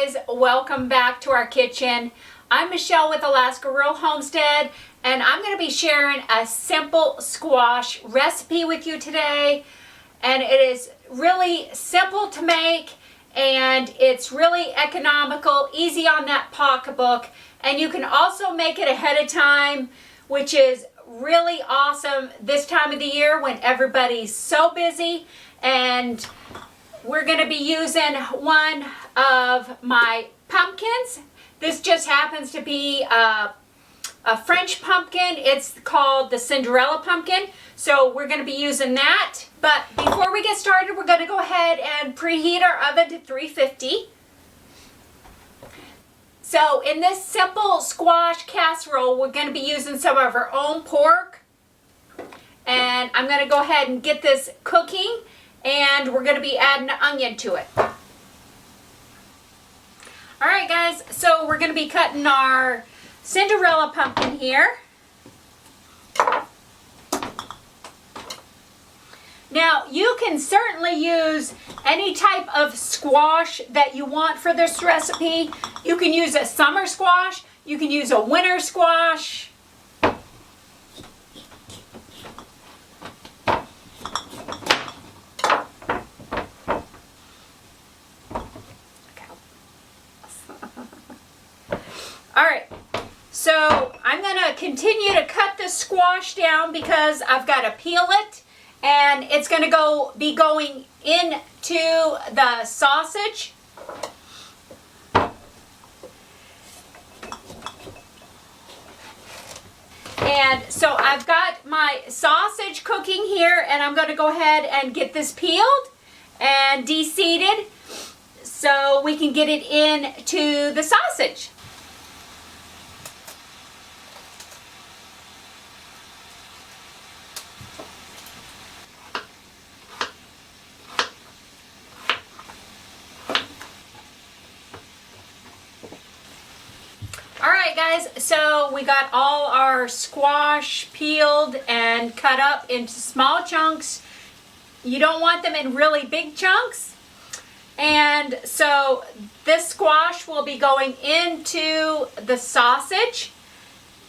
guys, welcome back to our kitchen. I'm Michelle with Alaska Rural Homestead, and I'm going to be sharing a simple squash recipe with you today. And it is really simple to make, and it's really economical, easy on that pocketbook, and you can also make it ahead of time, which is really awesome this time of the year when everybody's so busy. And we're going to be using one of my pumpkins. This just happens to be a French pumpkin. It's called the Cinderella pumpkin. So we're going to be using that. But before we get started, we're going to go ahead and preheat our oven to 350. So in this simple squash casserole, we're going to be using some of our own pork. And I'm going to go ahead and get this cooking. And we're going to be adding an onion to it. Alright guys, so we're going to be cutting our Cinderella pumpkin here. Now you can certainly use any type of squash that you want for this recipe. You can use a summer squash, you can use a winter squash. Alright, so I'm going to continue to cut the squash down because I've got to peel it, and it's going to be going into the sausage. And so I've got my sausage cooking here, and I'm going to go ahead and get this peeled and de-seeded so we can get it into the sausage. Alright guys, so we got all our squash peeled and cut up into small chunks. You don't want them in really big chunks. And so this squash will be going into the sausage.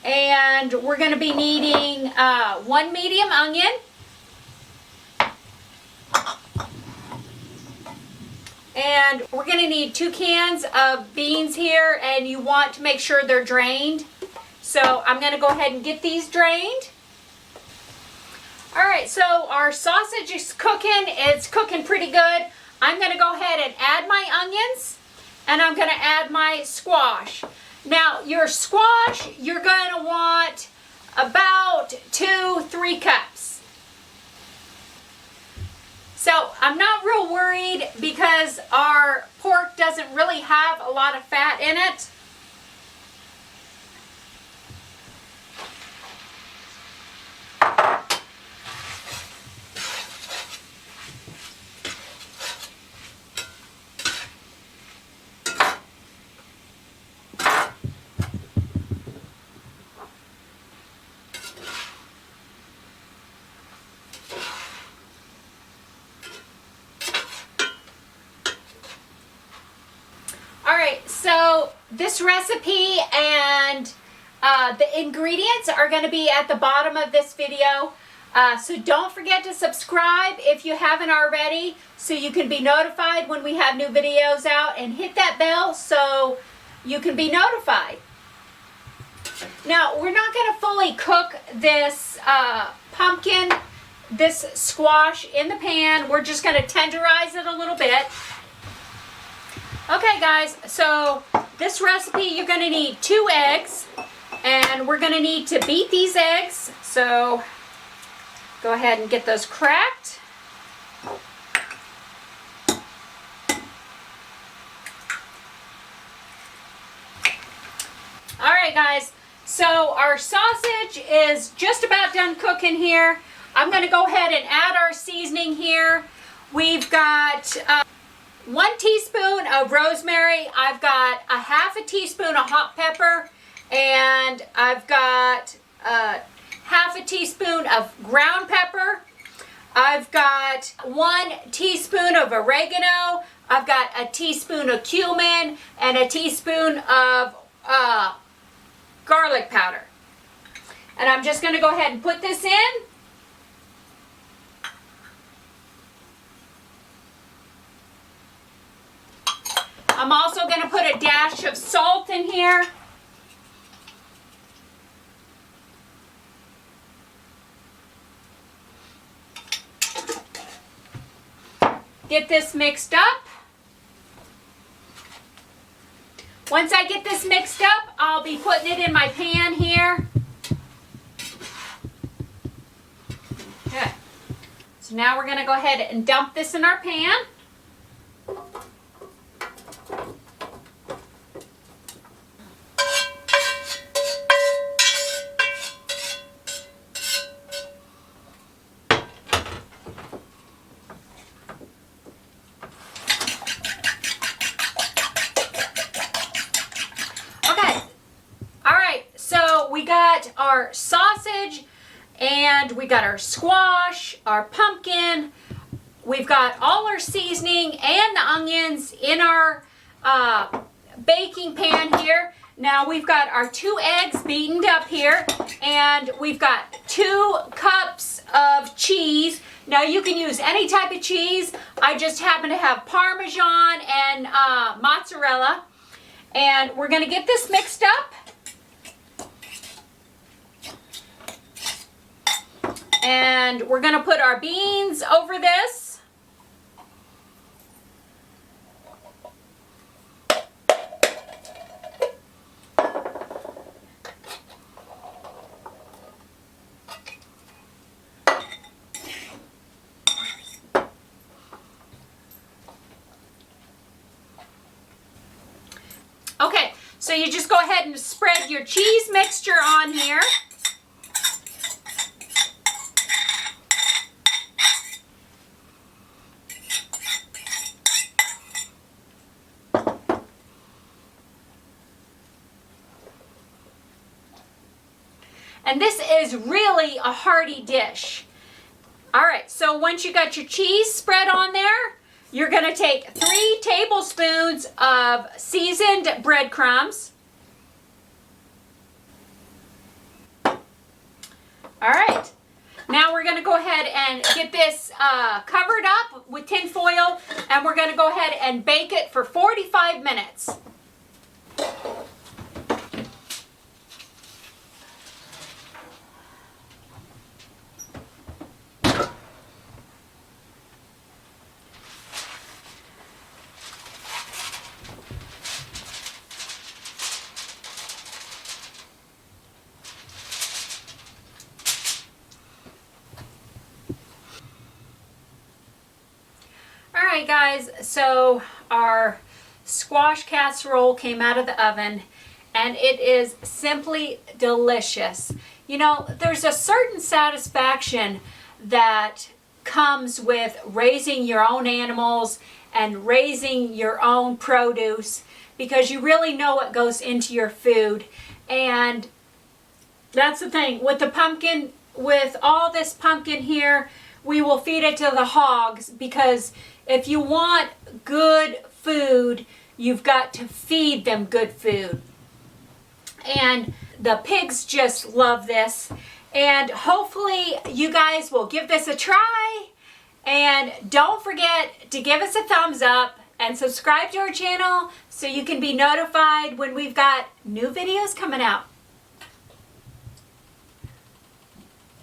And we're going to be needing one medium onion. And we're going to need 2 cans of beans here, and you want to make sure they're drained. So I'm going to go ahead and get these drained. Alright, so our sausage is cooking. It's cooking pretty good. I'm going to go ahead and add my onions, and I'm going to add my squash. Now your squash, you're going to want about 2-3 cups. So I'm not real worried because our pork doesn't really have a lot of fat in it. Alright, so this recipe and the ingredients are going to be at the bottom of this video. So don't forget to subscribe if you haven't already, so you can be notified when we have new videos out, and hit that bell so you can be notified. Now, we're not going to fully cook this pumpkin, this squash in the pan. We're just going to tenderize it a little bit. Okay guys, so this recipe you're going to need 2 eggs, and we're going to need to beat these eggs. So go ahead and get those cracked. Alright guys, so our sausage is just about done cooking here. I'm going to go ahead and add our seasoning here. We've got 1 teaspoon of rosemary. I've got a ½ teaspoon of hot pepper, and I've got ½ teaspoon of ground pepper. I've got 1 teaspoon of oregano. I've got a teaspoon of cumin and a teaspoon of garlic powder. And I'm just going to go ahead and put this in. I'm also going to put a dash of salt in here. Get this mixed up. Once I get this mixed up, I'll be putting it in my pan here. Good. So now we're going to go ahead and dump this in our pan. We got our sausage and we got our squash, our pumpkin. We've got all our seasoning and the onions in our baking pan here. Now we've got our 2 eggs beaten up here, and we've got 2 cups of cheese. Now you can use any type of cheese. I just happen to have Parmesan and mozzarella. And we're going to get this mixed up. And we're going to put our beans over this. Okay, so you just go ahead and spread your cheese mixture on here. And this is really a hearty dish. All right, so once you got your cheese spread on there, you're going to take 3 tablespoons of seasoned breadcrumbs. All right, now we're going to go ahead and get this covered up with tin foil, and we're going to go ahead and bake it for 45 minutes. Alright guys, so our squash casserole came out of the oven and it is simply delicious. You know, there's a certain satisfaction that comes with raising your own animals and raising your own produce, because you really know what goes into your food. And that's the thing with the pumpkin, with all this pumpkin here, we will feed it to the hogs, because if you want good food, you've got to feed them good food. And the pigs just love this. And hopefully you guys will give this a try. And don't forget to give us a thumbs up and subscribe to our channel so you can be notified when we've got new videos coming out.